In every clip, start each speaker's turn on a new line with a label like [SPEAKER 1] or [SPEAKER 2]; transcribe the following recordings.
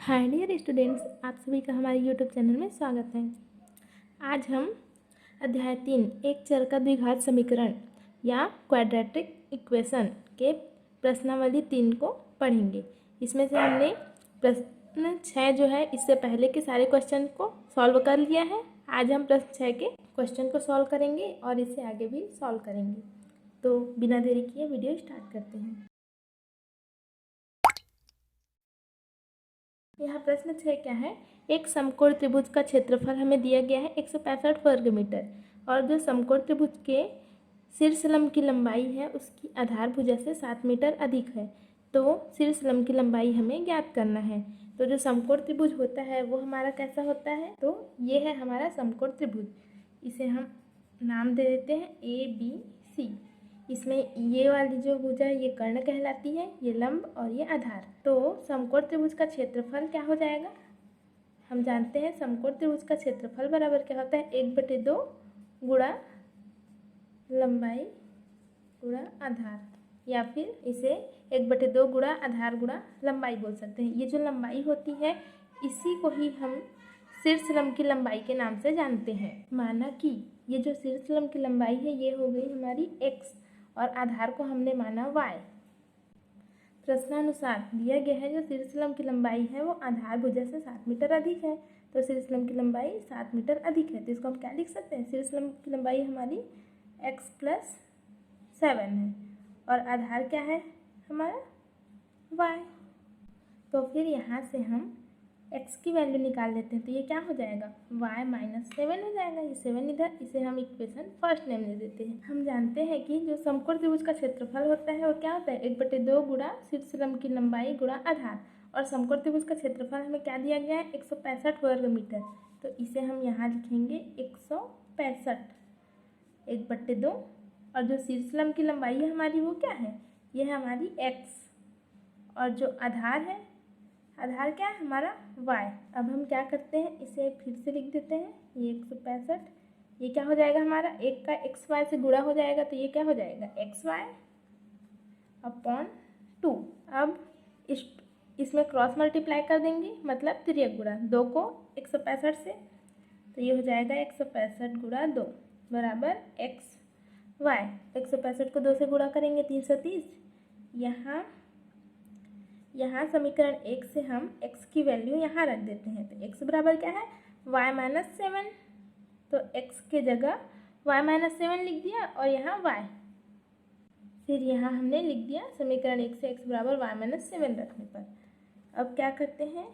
[SPEAKER 1] Hi dear students, आप सभी का हमारे यूट्यूब चैनल में स्वागत है। आज हम अध्याय 3 एक चर का द्विघात समीकरण या क्वाड्रेटिक इक्वेशन के प्रश्नावली 3 को पढ़ेंगे। इसमें से हमने प्रश्न 6 जो है इससे पहले के सारे क्वेश्चन को सॉल्व कर लिया है। आज हम प्रश्न 6 के क्वेश्चन को सॉल्व करेंगे और इससे आगे भी सॉल्व करेंगे। तो बिना देरी किए वीडियो स्टार्ट करते हैं। यहाँ प्रश्न 6 क्या है। एक समकोण त्रिभुज का क्षेत्रफल हमें दिया गया है 165 वर्ग मीटर और जो समकोण त्रिभुज के शीर्ष लंब की लंबाई है उसकी आधार भुजा से 7 मीटर अधिक है। तो शीर्ष लंब की लंबाई हमें ज्ञात करना है। तो जो समकोण त्रिभुज होता है वो हमारा कैसा होता है, तो ये है हमारा समकोण त्रिभुज। इसे हम नाम दे देते हैं ABC। इसमें ये वाली जो भुजा है ये कर्ण कहलाती है, ये लंब और ये आधार। तो समकोण त्रिभुज का क्षेत्रफल क्या हो जाएगा, हम जानते हैं समकोण त्रिभुज का क्षेत्रफल बराबर क्या होता है 1/2 गुणा लंबाई गुणा आधार, या फिर इसे 1/2 गुणा आधार गुणा लंबाई बोल सकते हैं। ये जो लंबाई होती है इसी को ही हम शीर्ष लंब की लंबाई के नाम से जानते हैं। माना कि ये जो शीर्ष लंब की लंबाई है ये हो गई हमारी x और आधार को हमने माना y। प्रश्नानुसार दिया गया है जो शीर्ष लंब की लंबाई है वो आधार भुजा से 7 मीटर अधिक है। तो शीर्ष लंब की लंबाई 7 मीटर अधिक है, तो इसको हम क्या लिख सकते हैं, शीर्ष लंब की लंबाई हमारी x + 7 है और आधार क्या है हमारा y। तो फिर यहाँ से हम x की वैल्यू निकाल लेते हैं। तो ये क्या हो जाएगा y - 7 हो जाएगा। ये 7 इधर, इसे हम इक्वेशन फर्स्ट नेम दे देते हैं। हम जानते हैं कि जो समकोण त्रिभुज का क्षेत्रफल होता है वो क्या होता है 1/2 गुणा शीर्ष लंब की लंबाई गुणा आधार, और समकोण त्रिभुज का क्षेत्रफल हमें क्या दिया गया है 165 वर्ग मीटर। तो इसे हम यहाँ लिखेंगे 165 1/2, और जो शीर्ष लंब की लंबाई है हमारी वो क्या है, ये है हमारी x, और जो आधार है आधार क्या है हमारा y। अब हम क्या करते हैं इसे फिर से लिख देते हैं, ये 165 ये क्या हो जाएगा हमारा एक का xy से गुणा हो जाएगा, तो ये क्या हो जाएगा xy/2। अब इसमें क्रॉस मल्टीप्लाई कर देंगे, मतलब तिर्यक गुणा 2 को 165 से, तो ये हो जाएगा 165 × 2 बराबर xy। 165 को 2 से गुणा करेंगे 330। यहाँ समीकरण 1 से हम x की वैल्यू यहाँ रख देते हैं। तो x बराबर क्या है y - 7, तो x के जगह y - 7 लिख दिया और यहाँ y। फिर यहाँ हमने लिख दिया समीकरण 1 से x बराबर y - 7 रखने पर। अब क्या करते हैं,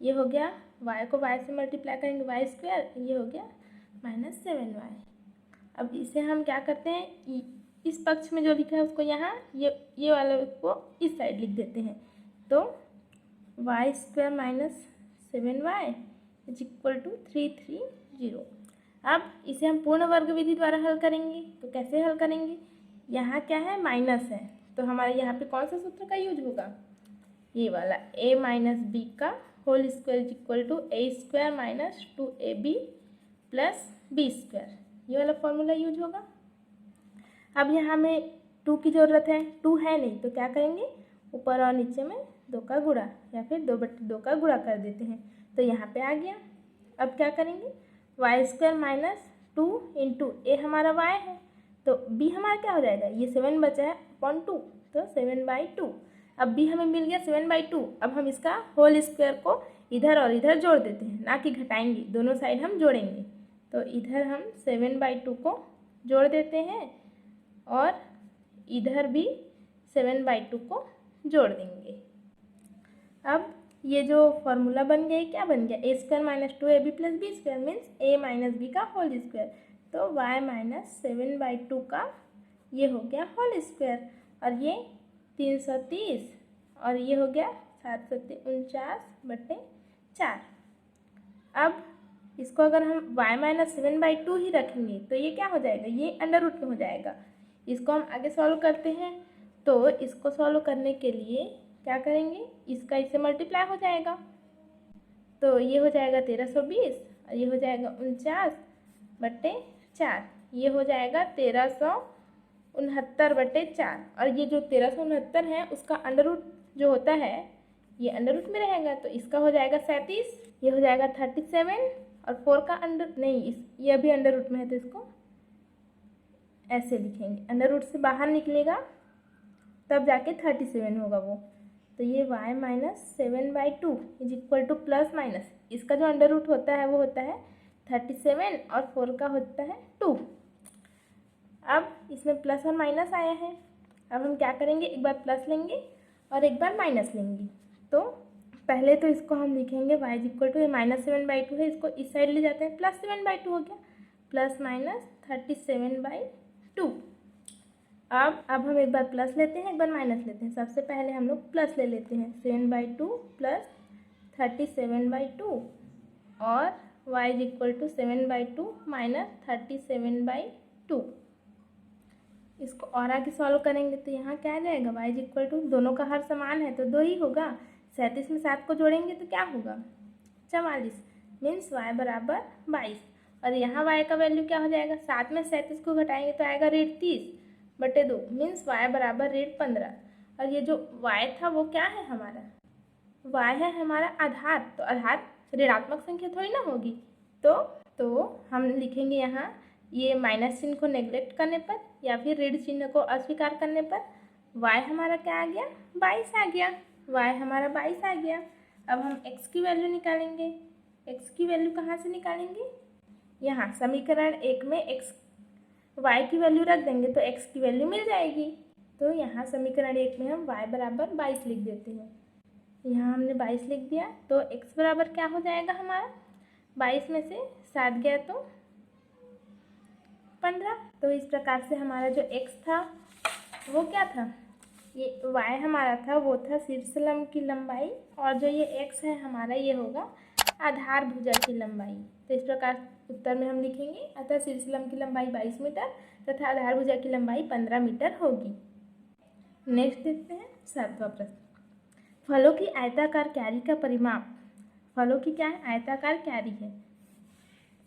[SPEAKER 1] ये हो गया, y को y से मल्टीप्लाई करेंगे y², ये हो गया -7y। अब इसे हम क्या करते हैं, इस पक्ष में जो लिखा है उसको यहाँ ये वाले को इस साइड लिख देते हैं। तो y² - 7y = 330। अब इसे हम पूर्ण वर्ग विधि द्वारा हल करेंगे। तो कैसे हल करेंगे, यहाँ क्या है माइनस है, तो हमारे यहाँ पे कौन सा सूत्र का यूज होगा, ये वाला a - b का whole square = a² - 2ab + b², ये वाला फॉर्मूला यूज होगा। अब यहाँ में 2 की ज़रूरत है, 2 है नहीं, तो क्या करेंगे ऊपर और नीचे में 2 का गुणा या फिर 2/2 का गुणा कर देते हैं, तो यहाँ पे आ गया। अब क्या करेंगे y² - 2 × a हमारा y है, तो b हमारा क्या हो जाएगा, ये 7 बचा है /2, तो 7/2। अब b हमें मिल गया 7/2। अब हम इसका होल स्क्वायर को इधर और इधर जोड़ देते हैं, ना कि घटाएंगे, दोनों साइड हम जोड़ेंगे। तो इधर हम 7/2 को जोड़ देते हैं और इधर भी 7/2 को जोड़ देंगे। अब ये जो फॉर्मूला बन गया क्या बन गया, a² - 2ab + b² means a - b का होल स्क्वायर। तो y - 7/2 का ये हो गया होल स्क्वायर, और ये 330, और ये हो गया 749/4। अब इसको अगर हम y - 7/2 ही रखेंगे तो ये क्या हो जाएगा, ये √ में हो जाएगा। इसको हम आगे सॉल्व करते हैं। तो इसको सॉल्व करने के लिए क्या करेंगे, इसका इससे मल्टीप्लाई हो जाएगा, तो ये हो जाएगा 1320 और ये हो जाएगा 49/4, ये हो जाएगा 1369/4। और ये जो 1369 है उसका √ जो होता है ये अंडर रूट में रहेगा तो इसका हो जाएगा 37, ये हो जाएगा 37 और 4 का अंडर नहीं, ये अभी अंडर रूट में है तो इसको ऐसे लिखेंगे, अंडर रूट से बाहर निकलेगा तब जाके 37 होगा वो। तो ये y minus 7/2 is equal two plus minus, इसका जो अंडर रूट होता है वो होता है 37 और 4 का होता है 2। अब इसमें प्लस और माइनस आया है, अब हम क्या करेंगे, एक बार प्लस लेंगे और एक बार माइनस लेंगे। तो पहले तो इसको हम लिखेंगे y इज इक्वल टू, ये -7/2 है, इसको इस साइड ले जाते हैं, +7/2 हो गया, प्लस माइनस 37/2। अब हम एक बार प्लस लेते हैं एक बार माइनस लेते हैं। सबसे पहले हम लोग प्लस ले लेते हैं, 7/2 प्लस 37/2 और y is equal to 7/2 minus 37/2। इसको और आगे सॉल्व करेंगे तो यहाँ क्या आ जाएगा, y इज इक्वल टू, दोनों का हर समान है तो 2 ही होगा, 37 में 7 को जोड़ेंगे तो क्या होगा 44, मीन्स y बराबर 22। और यहाँ y का वैल्यू क्या हो जाएगा, 7 में 37 को घटाएंगे तो आएगा 30/2, मीन्स y बराबर 15। और ये जो y था वो क्या है हमारा, y है हमारा आधार, तो आधार ऋणात्मक संख्या थोड़ी ना होगी। तो हम लिखेंगे यहाँ, ये माइनस चिन्ह को नेग्लेक्ट करने पर या फिर ऋण चिन्ह को अस्वीकार करने पर y हमारा क्या आ गया, 22 आ गया, y हमारा 22 आ गया। अब हम x की वैल्यू निकालेंगे, x की वैल्यू कहाँ से निकालेंगे, यहाँ समीकरण 1 में y की वैल्यू रख देंगे तो x की वैल्यू मिल जाएगी। तो यहाँ समीकरण 1 में हम y बराबर 22 लिख देते हैं, यहाँ हमने 22 लिख दिया। तो x बराबर क्या हो जाएगा हमारा, 22 में से 7 गया तो 15। तो इस प्रकार से हमारा जो x था वो क्या था, ये y हमारा था वो था शीर्षलंब की लंबाई, और जो ये x है हमारा ये होगा आधार भुजा की लंबाई। तो इस प्रकार उत्तर में हम लिखेंगे, अतः शीर्षलंब की लंबाई 22 मीटर तथा आधार भुजा की लंबाई 15 मीटर होगी। नेक्स्ट देखते हैं 7वां प्रश्न, फलों की आयताकार क्यारी का परिमाप, फलों की क्या है, आयताकार क्यारी है,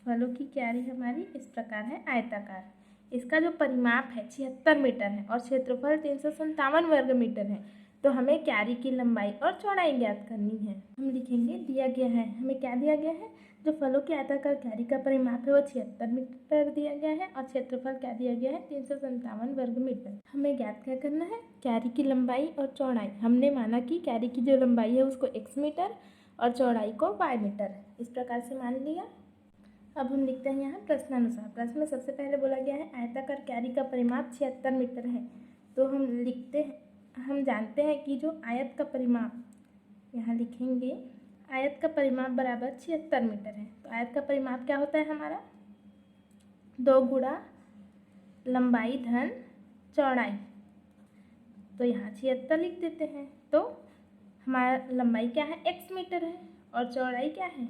[SPEAKER 1] फलों की क्यारी हमारी इस प्रकार है आयताकार, इसका जो परिमाप है 76 मीटर है और क्षेत्रफल 357 वर्ग मीटर है। तो हमें क्यारी की लंबाई और चौड़ाई ज्ञात करनी है। हम लिखेंगे, दिया गया है, हमें क्या दिया गया है, जो फलों की आयताकार क्यारी का परिमाप है वो 76 मीटर दिया गया है और क्षेत्रफल क्या दिया गया है, 357 वर्ग मीटर। हमें ज्ञात क्या करना है, क्यारी की लंबाई और चौड़ाई। हमने माना कि क्यारी की जो लंबाई है उसको x मीटर और चौड़ाई को y मीटर, इस प्रकार से मान लिया। अब हम लिखते हैं यहाँ प्रश्नानुसार। प्रश्न में सबसे पहले बोला गया है आयताकार क्यारी का परिमाप 76 मीटर है। तो हम लिखते हैं, हम जानते हैं कि जो आयत का परिमाप, यहाँ लिखेंगे आयत का परिमाप बराबर 76 मीटर है। तो आयत का परिमाप क्या होता है हमारा, 2 गुणा लंबाई धन चौड़ाई। तो यहाँ 76 लिख देते हैं। तो हमारा लंबाई क्या है, x मीटर है और चौड़ाई क्या है,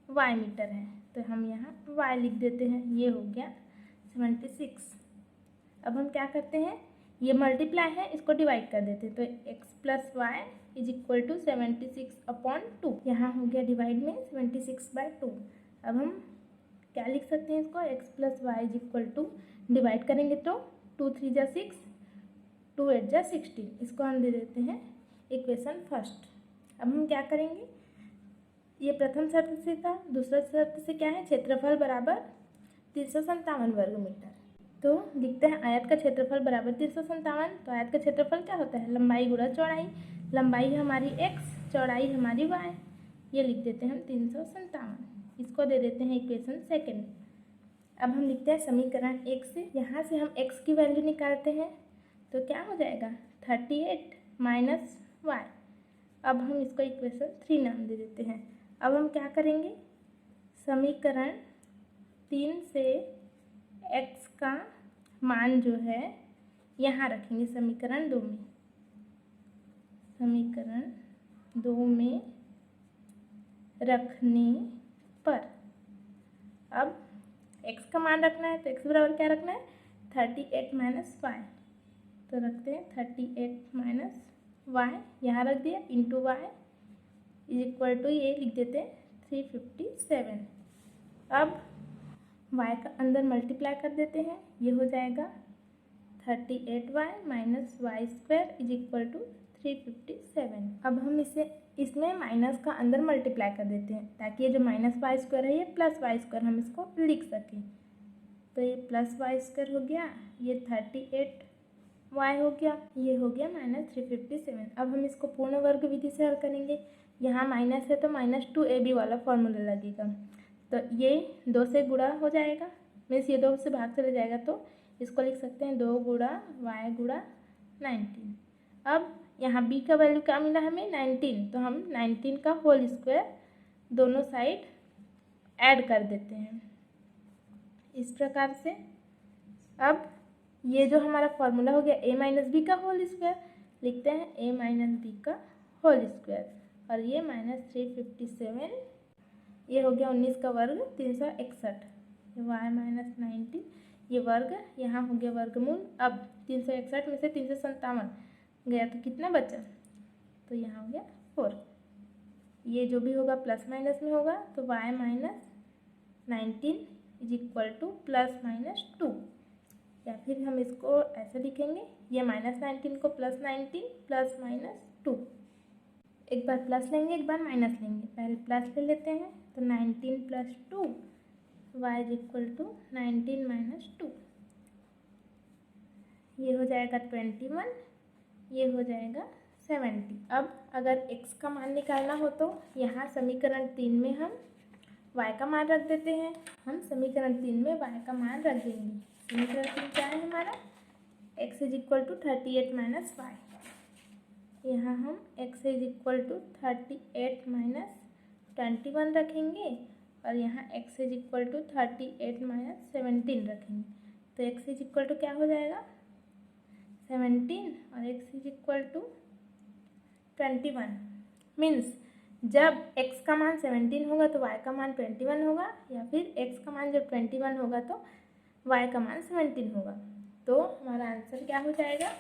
[SPEAKER 1] y मीटर है। तो हम यहाँ y लिख देते हैं, ये हो गया 76। अब हम क्या करते हैं, ये मल्टीप्लाई है, इसको डिवाइड कर देते हैं। तो x plus Y is equal to 76/2, यहाँ हो गया डिवाइड में 76/2। अब हम क्या लिख सकते हैं इसको, x plus Y is equal to, divide करेंगे तो 2 3 जा 6, 2 8 जा 16, इसको हम दे देते हैं इक्वेशन फर्स्ट। अब हम क्या करेंगे, ये प्रथम शर्त से था, दूसरा शर्त से क्या है, क्षेत्रफल बराबर 357 वर्ग मीटर। तो लिखते हैं आयत का क्षेत्रफल बराबर 357। तो आयत का क्षेत्रफल क्या होता है, लंबाई गुणा चौड़ाई, लंबाई हमारी x, चौड़ाई हमारी y, ये लिख देते हैं हम 357, इसको दे देते हैं इक्वेशन सेकेंड। अब हम लिखते हैं समीकरण 1 से, यहाँ से हम x की वैल्यू निकालते हैं तो क्या हो जाएगा 38 माइनस y। अब हम इसको इक्वेशन 3 नाम दे देते हैं। अब हम क्या करेंगे, समीकरण 3 से x का मान जो है यहाँ रखेंगे समीकरण 2 में, समीकरण 2 में रखने पर अब x का मान रखना है, तो x बराबर क्या रखना है, 38 माइनस y। तो रखते हैं 38 माइनस y, यहाँ रख दिया, into y is equal to, ये लिख देते हैं 357। अब y का अंदर मल्टीप्लाई कर देते हैं, ये हो जाएगा 38y minus y² is equal to 357। अब हम इसमें माइनस का अंदर मल्टीप्लाई कर देते हैं ताकि ये जो माइनस वाई स्क्वायर है ये प्लस वाई स्क्वायर हम इसको लिख सकें। तो ये प्लस वाई स्क्वायर हो गया, ये 38y हो गया, ये हो गया -357। अब हम इसको पूर्ण वर्ग विधि से हल करेंगे। यहाँ माइनस है तो -2ab वाला फॉर्मूला लगेगा। तो ये 2 से गुणा हो जाएगा, मीन्स ये 2 से भाग चले जाएगा, तो इसको लिख सकते हैं 2 गुणा y गुणा 19। अब यहाँ b का वैल्यू क्या मिला हमें 19, तो हम 19 का होल स्क्वायर दोनों साइड ऐड कर देते हैं इस प्रकार से। अब ये जो हमारा फॉर्मूला हो गया a माइनस बी का होल स्क्वायर, लिखते हैं a माइनस बी का होल स्क्वायर, और ये -357, ये हो गया 19 का वर्ग 361, y माइनस 19, ये वर्ग यहाँ हो गया वर्गमूल। अब 361 में से 357 गया तो कितना बचा, तो यहाँ हो गया 4। ये जो भी होगा प्लस माइनस में होगा, तो y minus 19 is equal to +-2, या फिर हम इसको ऐसे लिखेंगे, ये -19 को +19 +-2, एक बार प्लस लेंगे एक बार माइनस लेंगे। पहले प्लस ले लेते हैं, तो 19 + 2 y इज इक्वल टू 19 - 2, ये हो जाएगा 21, ये हो जाएगा 70। अब अगर x का मान निकालना हो तो यहाँ समीकरण 3 में हम y का मान रख देते हैं। हम समीकरण 3 में y का मान रख देंगे। समीकरण 3 क्या है हमारा, x is equal to 38 - y। यहाँ हम x इज इक्वल टू 38 - 21 रखेंगे, और यहाँ x इज इक्वल टू 38 - 17 रखेंगे। तो x इज इक्वल टू क्या हो जाएगा 17, और x is equal to 21। Means जब x का मान 17 होगा तो y का मान 21 होगा, या फिर x का मान जब 21 होगा तो y का मान 17 होगा। तो हमारा आंसर क्या हो जाएगा,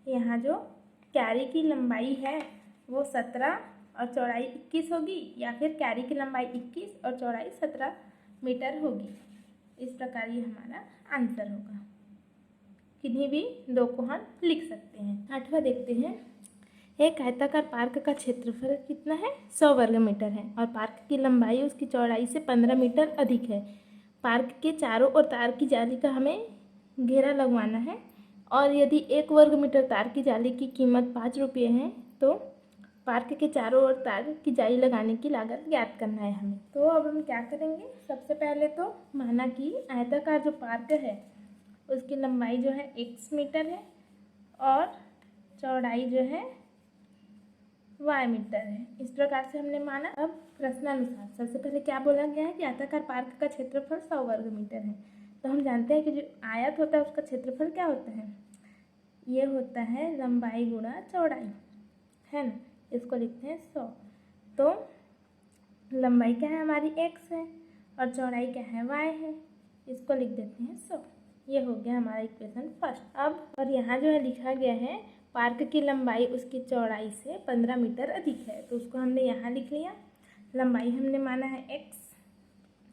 [SPEAKER 1] यहाँ जो कैरी की लंबाई है वो 17 और चौड़ाई 21 होगी, या फिर कैरी की लंबाई 21 और चौड़ाई 17 मीटर होगी। इस प्रकार ये हमारा आंसर होगा। किन्हीं भी 2 को हम लिख सकते हैं। 8वां देखते हैं। एक आयताकार पार्क का क्षेत्रफल कितना है, 100 वर्ग मीटर है, और पार्क की लंबाई उसकी चौड़ाई से 15 मीटर अधिक है। पार्क के चारों ओर तार की जाली का हमें घेरा लगवाना है, और यदि 1 वर्ग मीटर तार की जाली की कीमत 5 रुपये है तो पार्क के चारों ओर तार की जाली लगाने की लागत ज्ञात करना है हमें। तो अब हम क्या करेंगे, सबसे पहले तो माना कि आयताकार जो पार्क है उसकी लंबाई जो है x मीटर है और चौड़ाई जो है y मीटर है। इस प्रकार से हमने माना। अब प्रश्नानुसार सबसे पहले क्या बोला गया है कि आयताकार पार्क का क्षेत्रफल 100 वर्ग मीटर है। तो हम जानते हैं कि जो आयत होता है उसका क्षेत्रफल क्या होता है, ये होता है लंबाई गुणा चौड़ाई, है ना। इसको लिखते हैं 100। तो लंबाई क्या है हमारी x है और चौड़ाई क्या है y है, इसको लिख देते हैं 100। ये हो गया हमारा इक्वेशन फर्स्ट। अब और यहाँ जो है लिखा गया है पार्क की लंबाई उसकी चौड़ाई से 15 मीटर अधिक है, तो उसको हमने यहाँ लिख लिया। लंबाई हमने माना है x,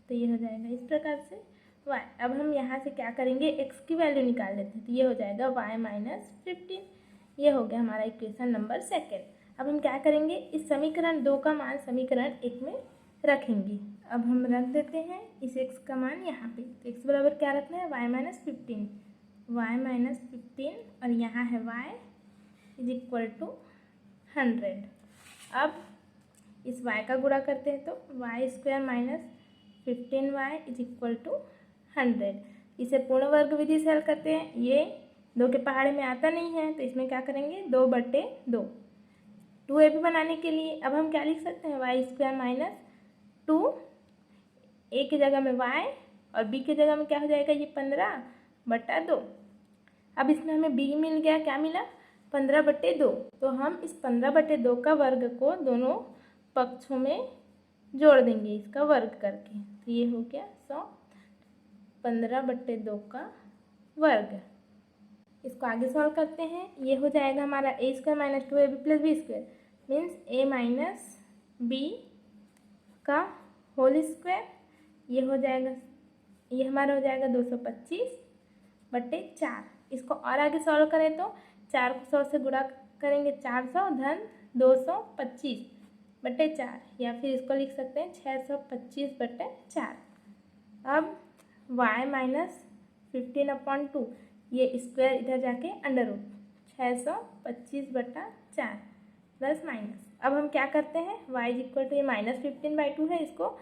[SPEAKER 1] तो ये हो जाएगा इस प्रकार से y। अब हम यहाँ से क्या करेंगे, x की वैल्यू निकाल लेते हैं, तो ये हो जाएगा y - 15। ये हो गया हमारा इक्वेशन नंबर 2। अब हम क्या करेंगे, इस समीकरण 2 का मान समीकरण 1 में रखेंगे। अब हम रख देते हैं इस x का मान यहाँ पे, तो x बराबर क्या रखना है y - 15, y - 15, और यहाँ है y इज इक्वल टू 100। अब इस y का गुणा करते हैं तो y square - 15y is equal to 100। इसे पूर्ण वर्ग विधि से हल करते हैं। ये 2 के पहाड़े में आता नहीं है, तो इसमें क्या करेंगे 2/2 2ab बनाने के लिए। अब हम क्या लिख सकते हैं, y स्क्वायर - 2, a की जगह में y और b की जगह में क्या हो जाएगा, ये 15/2। अब इसमें हमें b मिल गया, क्या मिला 15/2। तो हम इस 15/2 का वर्ग को दोनों पक्षों में जोड़ देंगे इसका वर्ग करके, तो ये हो गया 100 15/2 का वर्ग। इसको आगे सॉल्व करते हैं। ये हो जाएगा हमारा a square - 2ab + b square, means a - b का होल स्क्वायर। ये हो जाएगा, ये हमारा हो जाएगा 225/4। इसको और आगे सॉल्व करें तो 4 को 100 से गुणा करेंगे 400 धन 225/4, या फिर इसको लिख सकते हैं 625/4। अब y माइनस 15/2, ये स्क्वायर इधर जाके अंडर रूट 625/4 प्लस माइनस। अब हम क्या करते हैं, y इक्वल टू ये -15/2 है, इसको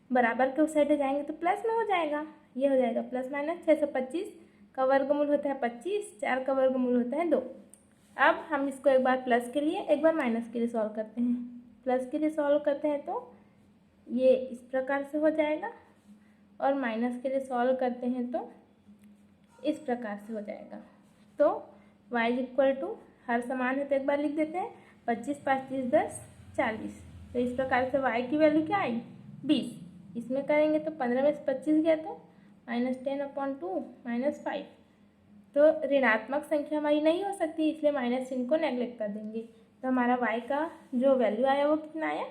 [SPEAKER 1] बराबर के उस साइड जाएंगे तो प्लस में हो जाएगा, ये हो जाएगा प्लस माइनस। 625 का वर्गमूल होता है 25, 4 का वर्गमूल होता है 2। अब हम इसको एक बार प्लस के लिए एक बार माइनस के लिए सॉल्व करते हैं। प्लस के लिए सॉल्व करते हैं तो ये इस प्रकार से हो जाएगा, और माइनस के लिए सॉल्व करते हैं तो इस प्रकार से हो जाएगा। तो y इक्वल टू हर समान है तो एक बार लिख देते हैं 25 5 30 10 40। तो इस प्रकार से y की वैल्यू क्या आई 20। इसमें करेंगे तो 15 में से 25 गया तो -10/2 -5। तो ऋणात्मक संख्या हमारी नहीं हो सकती, इसलिए माइनस चिन्ह को नेगलेक्ट कर देंगे। तो हमारा y का जो वैल्यू आया वो कितना आया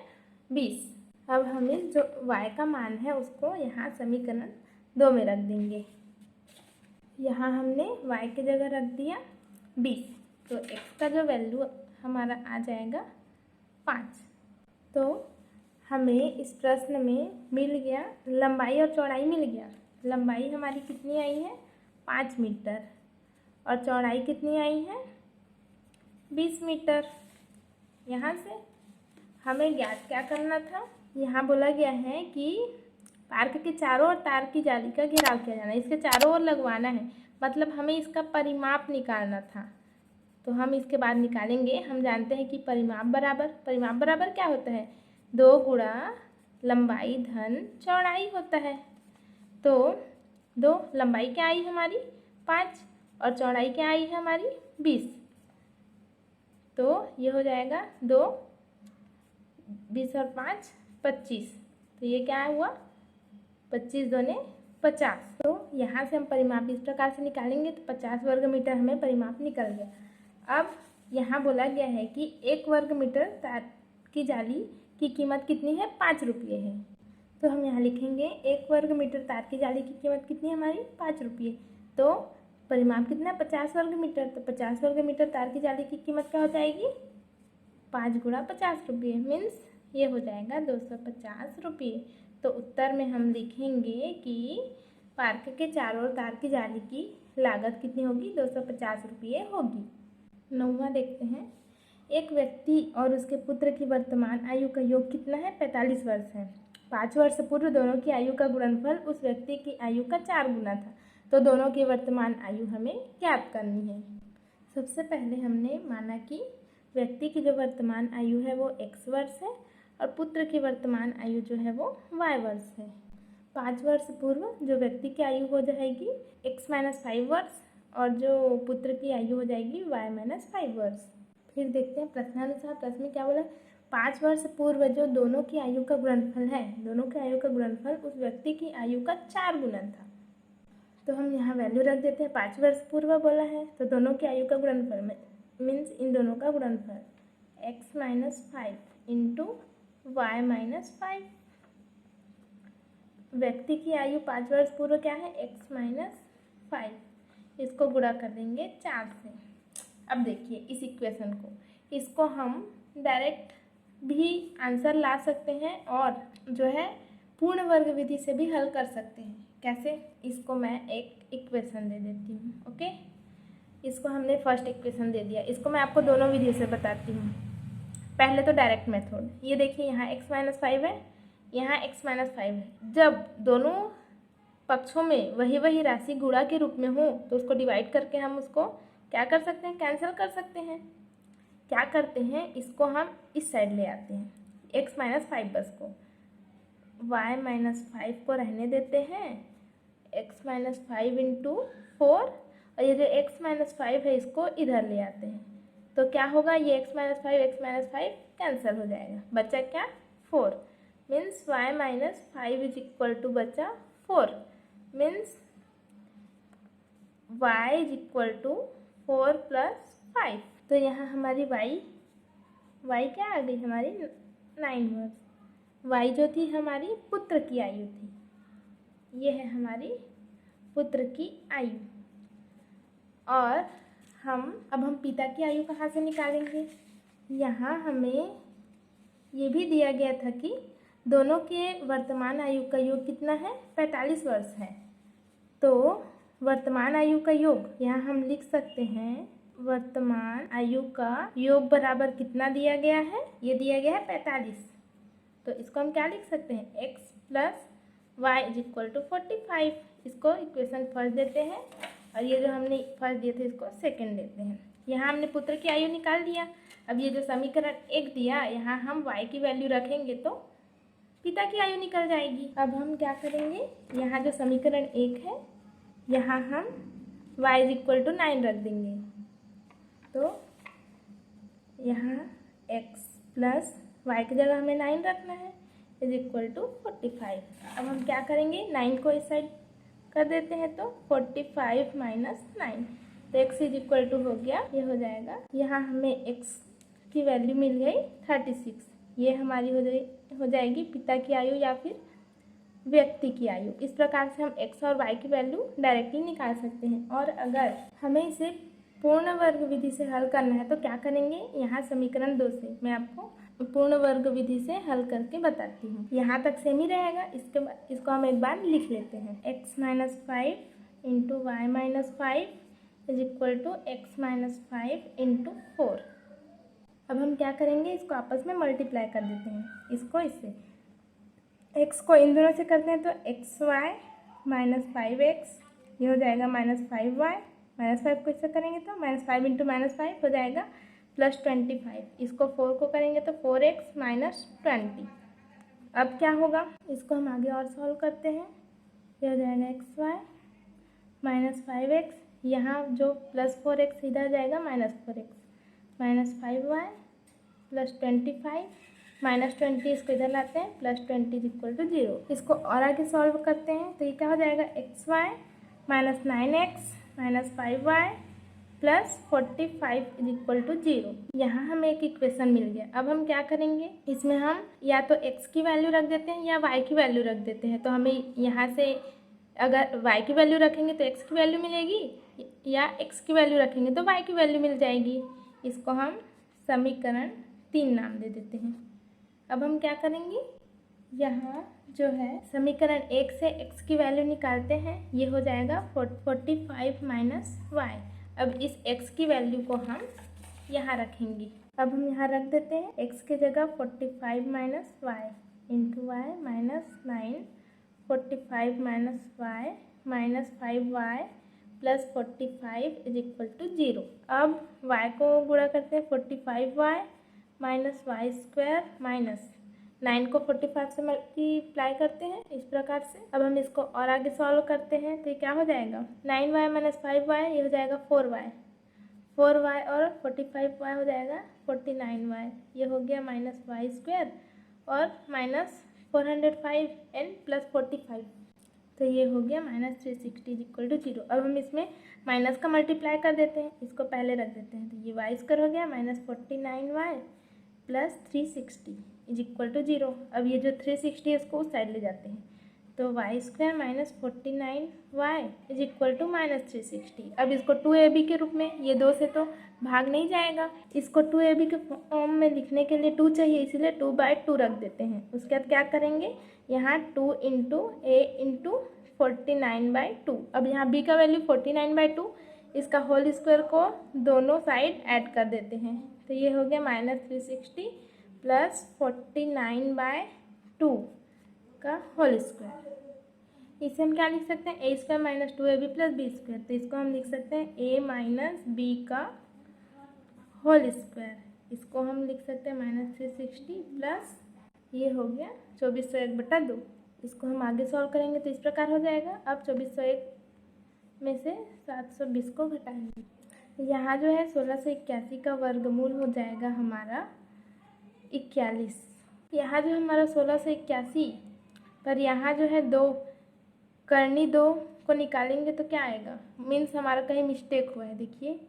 [SPEAKER 1] 20। अब हमें जो y का मान है उसको यहाँ समीकरण 2 में रख देंगे। यहाँ हमने y की जगह रख दिया 20, तो x का जो वैल्यू हमारा आ जाएगा 5। तो हमें इस प्रश्न में मिल गया लंबाई और चौड़ाई मिल गया। लंबाई हमारी कितनी आई है 5 मीटर, और चौड़ाई कितनी आई है 20 मीटर। यहाँ से हमें ज्ञात क्या करना था, यहाँ बोला गया है कि पार्क के चारों ओर तार की जाली का घेराव किया जाना है, इसके चारों ओर लगवाना है, मतलब हमें इसका परिमाप निकालना था। तो हम इसके बाद निकालेंगे। हम जानते हैं कि परिमाप बराबर क्या होता है 2 गुणा लंबाई धन चौड़ाई होता है। तो 2 लंबाई क्या आई हमारी 5 और चौड़ाई क्या आई है हमारी 20। तो ये हो जाएगा 2 20 और 5 25। तो ये क्या हुआ 25 दूने 50। तो यहाँ से हम परिमाप इस प्रकार से निकालेंगे तो 50 वर्ग मीटर हमें परिमाप निकल गया। अब यहाँ बोला गया है कि 1 वर्ग मीटर तार की जाली की कीमत कितनी है 5 रुपये है। तो हम यहाँ लिखेंगे 1 वर्ग मीटर तार की जाली की कीमत कितनी है हमारी 5 रुपये। तो परिमाप कितना है 50 वर्ग मीटर, तो 50 वर्ग मीटर तार की जाली की कीमत क्या हो जाएगी 5 गुणा 50 रुपये, मीन्स ये हो जाएगा 250 रुपये। तो उत्तर में हम लिखेंगे कि पार्क के चारों ओर तार की जाली की लागत कितनी होगी 250 रुपये होगी। 9वां देखते हैं। एक व्यक्ति और उसके पुत्र की वर्तमान आयु का योग कितना है 45 वर्ष है। 5 वर्ष पूर्व दोनों की आयु का गुणनफल उस व्यक्ति की आयु का 4 गुना था। तो दोनों की वर्तमान आयु हमें ज्ञात करनी है। सबसे पहले हमने माना कि व्यक्ति की जो वर्तमान आयु है वो x वर्ष है और पुत्र की वर्तमान आयु जो है वो y वर्ष है। 5 वर्ष पूर्व जो व्यक्ति की आयु हो जाएगी x - 5 वर्ष और जो पुत्र की आयु हो जाएगी y - 5 वर्ष। फिर देखते हैं प्रश्नानुसार प्रश्न में क्या बोला। 5 वर्ष पूर्व जो दोनों की आयु का गुणनफल है, दोनों की आयु का गुणनफल उस व्यक्ति की आयु का 4 गुना था। तो हम यहाँ वैल्यू रख देते हैं। 5 वर्ष पूर्व बोला है तो दोनों की आयु का गुणनफल में मीन्स इन दोनों का गुणनफल x - 5 इंटू y - 5। व्यक्ति की आयु 5 वर्ष पूर्व क्या है x - 5, इसको गुणा कर देंगे 4 से। अब देखिए इस इक्वेशन को, इसको हम डायरेक्ट भी आंसर ला सकते हैं और जो है पूर्ण वर्ग विधि से भी हल कर सकते हैं। कैसे, इसको मैं एक इक्वेशन दे देती हूँ। ओके, इसको हमने फर्स्ट इक्वेशन दे दिया, इसको मैं आपको दोनों विधि से बताती हूँ। पहले तो डायरेक्ट मेथड, ये देखिए यहाँ x - 5 है, यहाँ x - 5 है। जब दोनों पक्षों में वही राशि गुणा के रूप में हो तो उसको डिवाइड करके हम उसको क्या कर सकते हैं कैंसिल कर सकते हैं। क्या करते हैं, इसको हम इस साइड ले आते हैं x - 5 बस को, y - 5 को रहने देते हैं, x - 5 इंटू 4 और ये जो x - 5 है इसको इधर ले आते हैं। तो क्या होगा, ये x - 5 कैंसिल हो जाएगा, बचा क्या 4, means y - 5 is equal to बचा 4, means y is equal to 4 + 5। तो यहाँ हमारी y क्या आ गई हमारी 9 वर्ष। y जो थी हमारी पुत्र की आयु थी, ये है हमारी पुत्र की आयु। और अब हम पिता की आयु कहाँ से निकालेंगे। यहाँ हमें ये भी दिया गया था कि दोनों के वर्तमान आयु का योग कितना है, 45 वर्ष है। तो वर्तमान आयु का योग यहाँ हम लिख सकते हैं, वर्तमान आयु का योग बराबर कितना दिया गया है, ये दिया गया है 45। तो इसको हम क्या लिख सकते हैं, x plus Y is equal to 45। इसको इक्वेशन फर्स्ट देते हैं और ये जो हमने फर्स्ट दिए थे इसको सेकंड देते हैं। यहाँ हमने पुत्र की आयु निकाल दिया। अब ये जो समीकरण 1 दिया, यहाँ हम y की वैल्यू रखेंगे तो पिता की आयु निकल जाएगी। अब हम क्या करेंगे, यहाँ जो समीकरण 1 है यहाँ हम y इज इक्वल टू 9 रख देंगे। तो यहाँ x प्लस y की जगह हमें 9 रखना है इज इक्वल टू 45। अब हम क्या करेंगे, 9 को इस साइड कर देते हैं तो 45 माइनस 9, तो x इज इक्वल टू हो गया, ये हो जाएगा, यहाँ हमें x की वैल्यू मिल गई 36। ये हमारी हो जाएगी पिता की आयु या फिर व्यक्ति की आयु। इस प्रकार से हम x और y की वैल्यू डायरेक्टली निकाल सकते हैं। और अगर हमें इसे पूर्ण वर्ग विधि से हल करना है तो क्या करेंगे, यहाँ समीकरण 2 से मैं आपको पूर्ण वर्ग विधि से हल करके बताती हूँ। यहाँ तक सेम ही रहेगा। इसको हम एक बार लिख लेते हैं, x minus 5 into Y minus 5 is equal to X minus 5 into 4। अब हम क्या करेंगे, इसको आपस में मल्टीप्लाई कर देते हैं, इसको इससे, x को इन दोनों से करते हैं तो एक्स वाई माइनस 5x, ये हो जाएगा माइनस 5y, माइनस 5 को इससे करेंगे तो माइनस 5 इंटू माइनस 5 हो जाएगा प्लस 25। इसको 4 को करेंगे तो 4x माइनस 20। अब क्या होगा, इसको हम आगे और सॉल्व करते हैं, ये हो जाएगा एक्स वाई माइनस 5x, यहाँ जो प्लस 4x इधर जाएगा minus 4x minus 5y plus 25 minus 20, इसको इधर लाते हैं प्लस 20 इज इक्वल टू 0। इसको और आगे सॉल्व करते हैं तो ये क्या हो जाएगा, X Y minus 9x minus 5y plus 45 is equal to 0। यहाँ हमें एक इक्वेशन मिल गया। अब हम क्या करेंगे, इसमें हम या तो x की वैल्यू रख देते हैं या y की वैल्यू रख देते हैं। तो हमें यहाँ से अगर y की वैल्यू रखेंगे तो x की वैल्यू मिलेगी, या x की वैल्यू रखेंगे तो y की वैल्यू मिल जाएगी। इसको हम समीकरण 3 नाम दे देते हैं। अब हम क्या करेंगे, यहाँ जो है समीकरण 1 से x की वैल्यू निकालते हैं, ये हो जाएगा 45 माइनस वाई। अब इस x की वैल्यू को हम यहाँ रखेंगे। अब हम यहाँ रख देते हैं, x की जगह 45 minus Y into Y minus 9, 45 minus Y minus 5y plus 45 is equal to 0। अब y को गुणा करते हैं, 45y minus Y square minus 9 को 45 से मल्टीप्लाई करते हैं इस प्रकार से। अब हम इसको और आगे सॉल्व करते हैं तो ये क्या हो जाएगा, 9y माइनस 5y, ये हो जाएगा 4y और 45y हो जाएगा 49y, ये हो गया माइनस वाई स्क्वायर और माइनस 405 n प्लस 45, तो ये हो गया माइनस 360 इज इक्वल टू 0। अब हम इसमें माइनस का मल्टीप्लाई कर देते हैं, इसको पहले रख देते हैं, तो ये वाई स्क्वायर हो गया minus 49y plus 360 is equal to 0। अब ये जो 360 है इसको उस साइड ले जाते हैं, तो Y square minus 49y is equal to minus 360। अब इसको 2ab के रूप में, ये 2 से तो भाग नहीं जाएगा, इसको 2ab के फॉर्म में लिखने के लिए 2 चाहिए, इसीलिए 2/2 रख देते हैं। उसके बाद क्या करेंगे, यहाँ 2 इंटू a इंटू 49/2। अब यहाँ b का वैल्यू 49/2, इसका होल स्क्वायर को दोनों साइड ऐड कर देते हैं, तो ये हो गया माइनस 360 प्लस 49/2 का होल स्क्वायर। इसे हम क्या लिख सकते हैं, a square minus 2ab plus B square. तो इसको हम लिख सकते हैं a माइनस बी का होल स्क्वायर। इसको हम लिख सकते हैं माइनस 360 प्लस, ये हो गया 2401/2। इसको हम आगे सॉल्व करेंगे तो इस प्रकार हो जाएगा। अब 2401 में से 720 को घटाएंगे, यहाँ जो है 1681 का वर्गमूल हो जाएगा हमारा 41। यहाँ जो हमारा 1681 पर यहाँ जो है 2 करनी 2 को निकालेंगे तो क्या आएगा, मीन्स हमारा कहीं मिस्टेक हुआ है। देखिए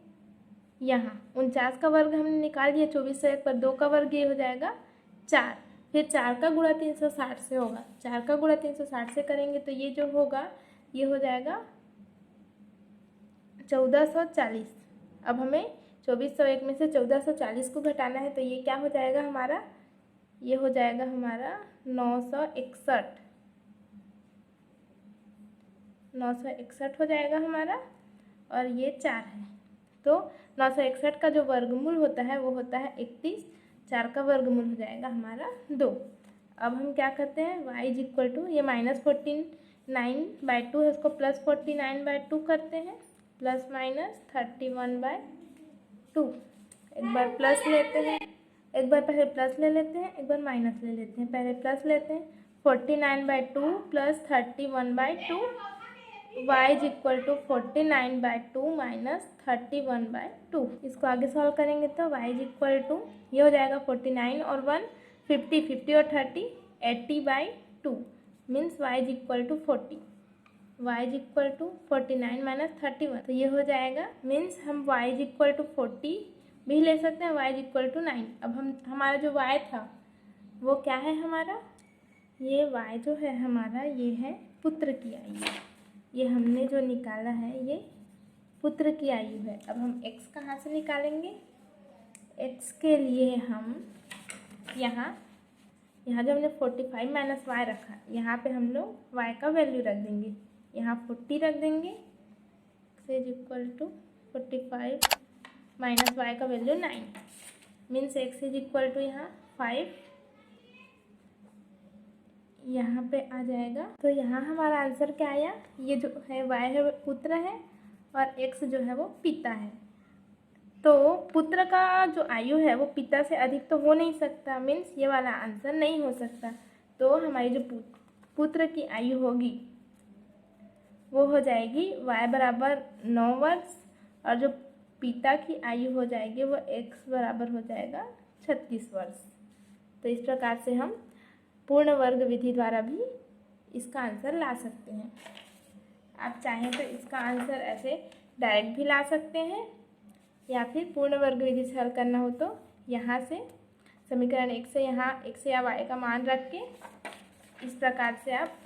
[SPEAKER 1] यहाँ 49 का वर्ग हमने निकाल दिया, 2401 पर 2 का वर्ग ये हो जाएगा 4, फिर 4 का गुणा 360 से होगा, 4 का गुणा 360 से करेंगे तो ये जो होगा ये हो जाएगा 1440। अब हमें 2401 में से 1440 को घटाना है, तो ये क्या हो जाएगा हमारा, ये हो जाएगा हमारा 961 हो जाएगा हमारा, और ये 4 है। तो 961 का जो वर्गमूल होता है वो होता है 31, 4 का वर्गमूल हो जाएगा हमारा 2। अब हम क्या करते हैं, y इज इक्वल टू, ये -49/2 है, उसको +49/2 करते हैं, ±31/2। एक बार प्लस लेते हैं, एक बार पहले प्लस ले लेते हैं, एक बार माइनस ले लेते हैं। पहले प्लस लेते हैं, 49/2 + 31/2, y इज इक्वल टू 49/2 - 31/2। इसको आगे सॉल्व करेंगे तो y इज इक्वल टू, ये हो जाएगा 49 और 1 50, 50 और 30 80/2, means y is equal to 40। y is equal to 49 - 31, तो ये हो जाएगा, मीन्स हम y इज इक्वल टू 40 भी ले सकते हैं, y इज इक्वल टू 9। अब हमारा जो y था वो क्या है हमारा, ये y जो है हमारा, ये है पुत्र की आयु। ये हमने जो निकाला है ये पुत्र की आयु है। अब हम x कहाँ से निकालेंगे, x के लिए हम यहाँ जो हमने 45 - y रखा, यहाँ पे हम लोग y का वैल्यू रख देंगे, यहाँ 40 रख देंगे, x is equal to 45 - y का value 9, means x is equal to यहाँ 5 यहाँ पे आ जाएगा। तो यहाँ हमारा आंसर क्या आया, ये जो है y है वो पुत्र है और x जो है वो पिता है। तो पुत्र का जो आयु है वो पिता से अधिक तो हो नहीं सकता, मीन्स ये वाला आंसर नहीं हो सकता। तो हमारी जो पुत्र की आयु होगी वो हो जाएगी y बराबर 9 वर्ष, और जो पिता की आयु हो जाएगी वो x बराबर हो जाएगा 36 वर्ष। तो इस प्रकार से हम पूर्ण वर्ग विधि द्वारा भी इसका आंसर ला सकते हैं। आप चाहें तो इसका आंसर ऐसे डायरेक्ट भी ला सकते हैं, या फिर पूर्ण वर्ग विधि से हल करना हो तो यहाँ से समीकरण 1 से यहाँ x या y का मान रख के इस प्रकार से आप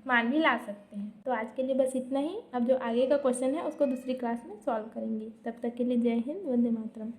[SPEAKER 1] मान भी ला सकते हैं। तो आज के लिए बस इतना ही। अब जो आगे का क्वेश्चन है उसको दूसरी क्लास में सॉल्व करेंगे। तब तक के लिए जय हिंद, वंदे मातरम।